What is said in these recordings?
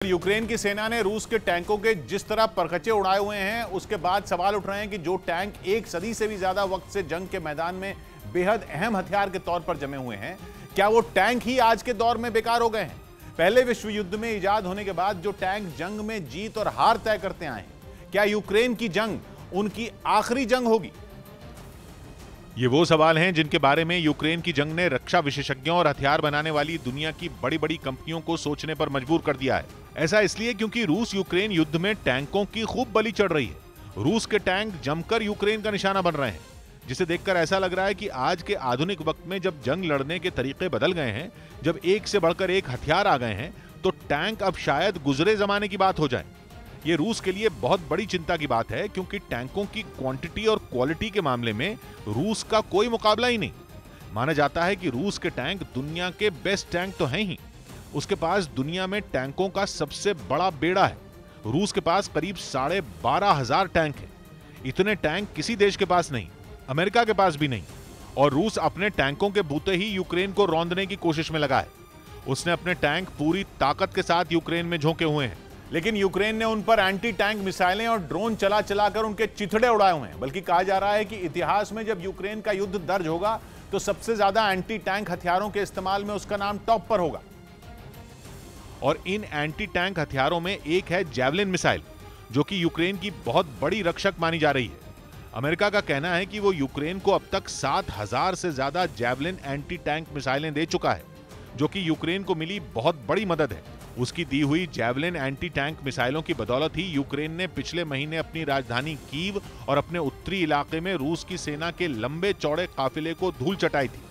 Ukraine की सेना ने रूस के टैंकों के जिस तरह परखचे उड़ाए हुए हैं, उसके बाद सवाल उठ रहे हैं कि जो टैंक एक सदी से भी ज्यादा वक्त से जंग के मैदान में बेहद अहम हथियार के तौर पर जमे हुए हैं, क्या वो टैंक ही आज के दौर में बेकार हो गए हैं? पहले विश्व युद्ध में इजाद होने के बाद जो टैंक जंग में जीत और हार तय करते आए हैं, क्या यूक्रेन की जंग उनकी आखिरी जंग होगी? ये वो सवाल हैं जिनके बारे में यूक्रेन की जंग ने रक्षा विशेषज्ञों और हथियार बनाने वाली दुनिया की बड़ी बड़ी कंपनियों को सोचने पर मजबूर कर दिया है। ऐसा इसलिए क्योंकि रूस यूक्रेन युद्ध में टैंकों की खूब बलि चढ़ रही है। रूस के टैंक जमकर यूक्रेन का निशाना बन रहे हैं, जिसे देखकर ऐसा लग रहा है कि आज के आधुनिक वक्त में जब जंग लड़ने के तरीके बदल गए हैं, जब एक से बढ़कर एक हथियार आ गए हैं, तो टैंक अब शायद गुजरे जमाने की बात हो जाए। ये रूस के लिए बहुत बड़ी चिंता की बात है, क्योंकि टैंकों की क्वांटिटी और क्वालिटी के मामले में रूस का कोई मुकाबला ही नहीं। माना जाता है कि रूस के टैंक दुनिया के बेस्ट टैंक तो हैं ही, उसके पास दुनिया में टैंकों का सबसे बड़ा बेड़ा है। रूस के पास करीब 12,500 टैंक हैं। इतने टैंक किसी देश के पास नहीं, अमेरिका के पास भी नहीं। और रूस अपने टैंकों के बूते ही यूक्रेन को रौंदने की कोशिश में लगा है। उसने अपने टैंक पूरी ताकत के साथ यूक्रेन में झोंके हुए हैं, लेकिन यूक्रेन ने उन पर एंटी टैंक मिसाइलें और ड्रोन चला चलाकर उनके चिथड़े उड़ाए हुए हैं। बल्कि कहा जा रहा है कि इतिहास में जब यूक्रेन का युद्ध दर्ज होगा, तो सबसे ज्यादा एंटी टैंक हथियारों के इस्तेमाल में उसका नाम टॉप पर होगा। और इन एंटी टैंक हथियारों में एक है जैवलिन मिसाइल, जो कि यूक्रेन की बहुत बड़ी रक्षक मानी जा रही है। अमेरिका का कहना है कि वो यूक्रेन को अब तक 7,000 से ज्यादा जैवलिन एंटी टैंक मिसाइलें दे चुका है, जो कि यूक्रेन को मिली बहुत बड़ी मदद है। उसकी दी हुई जैवलिन एंटी टैंक मिसाइलों की बदौलत ही यूक्रेन ने पिछले महीने अपनी राजधानी कीव और अपने उत्तरी इलाके में रूस की सेना के लंबे चौड़े काफिले को धूल चटाई थी।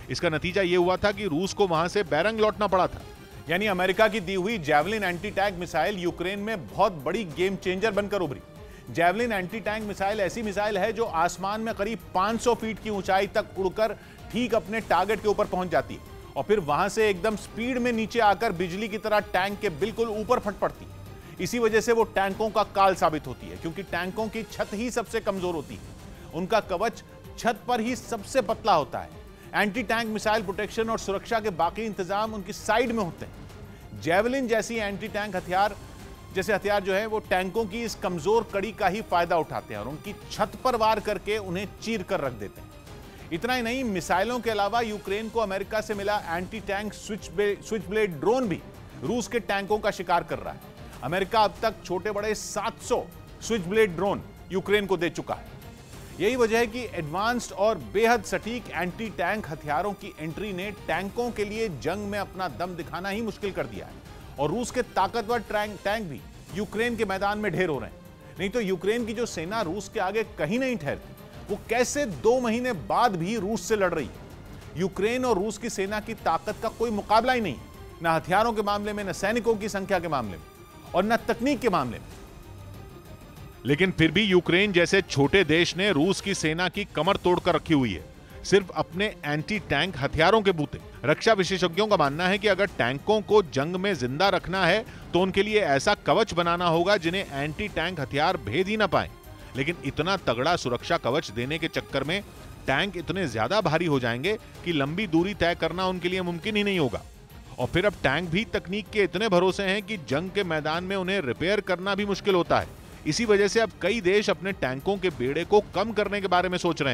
इसका नतीजा यह हुआ था कि रूस को वहां से बैरंग लौटना पड़ा था। यानी अमेरिका की दी हुई javelin anti tank missile Ukraine में बहुत बड़ी गेम चेंजर बनकर उभरी। जैवलिन एंटी टैंक मिसाइल ऐसी मिसाइल है जो आसमान में करीब 500 फीट की ऊंचाई तक उड़कर ठीक अपने टारगेट के ऊपर पहुंच जाती है और फिर वहां से एकदम स्पीड में नीचे आकर बिजली की तरह टैंक के बिल्कुल ऊपर फट पड़ती है। इसी वजह से वो टैंकों का काल साबित होती है, क्योंकि टैंकों की छत ही सबसे कमजोर होती है। उनका कवच छत पर ही सबसे पतला होता है। एंटी टैंक मिसाइल प्रोटेक्शन और सुरक्षा के बाकी इंतजाम उनकी साइड में होते हैं। जैवलिन जैसी एंटी टैंक हथियार जो है वो टैंकों की इस कमजोर कड़ी का ही फायदा उठाते हैं और उनकी छत पर वार करके उन्हें चीर कर रख देते हैं। इतना ही नहीं, मिसाइलों के अलावा यूक्रेन को अमेरिका से मिला anti tank switch blade drone भी रूस के टैंकों का शिकार कर रहा है। अमेरिका अब तक छोटे बड़े 700 स्विच ब्लेड ड्रोन यूक्रेन को दे चुका है। यही वजह है कि एडवांस्ड और बेहद सटीक एंटी टैंक हथियारों की एंट्री ने टैंकों के लिए जंग में अपना दम दिखाना ही मुश्किल कर दिया है। और रूस के ताकतवर टैंक भी यूक्रेन के मैदान में ढेर हो रहे हैं। नहीं तो यूक्रेन की जो सेना रूस के आगे कहीं नहीं ठहरती, वो कैसे 2 महीने बाद भी रूस से लड़ रही है। यूक्रेन और रूस की सेना की ताकत का कोई मुकाबला ही नहीं है, न हथियारों के मामले में, न सैनिकों की संख्या के मामले में और न तकनीक के मामले में। लेकिन फिर भी यूक्रेन जैसे छोटे देश ने रूस की सेना की कमर तोड़कर रखी हुई है, सिर्फ अपने एंटी टैंक हथियारों के बूते। रक्षा विशेषज्ञों का मानना है कि अगर टैंकों को जंग में जिंदा रखना है, तो उनके लिए ऐसा कवच बनाना होगा जिन्हें एंटी टैंक हथियार भेद ही ना पाए। लेकिन इतना तगड़ा सुरक्षा कवच देने के चक्कर में टैंक इतने ज्यादा भारी हो जाएंगे कि लंबी दूरी तय करना उनके लिए मुमकिन ही नहीं होगा। और फिर अब टैंक भी तकनीक के इतने भरोसे हैं कि जंग के मैदान में उन्हें रिपेयर करना भी मुश्किल होता है। इसी वजह से अब कई देश अपने टैंकों के बेड़े को कम करने के बारे में सोच रहे हैं।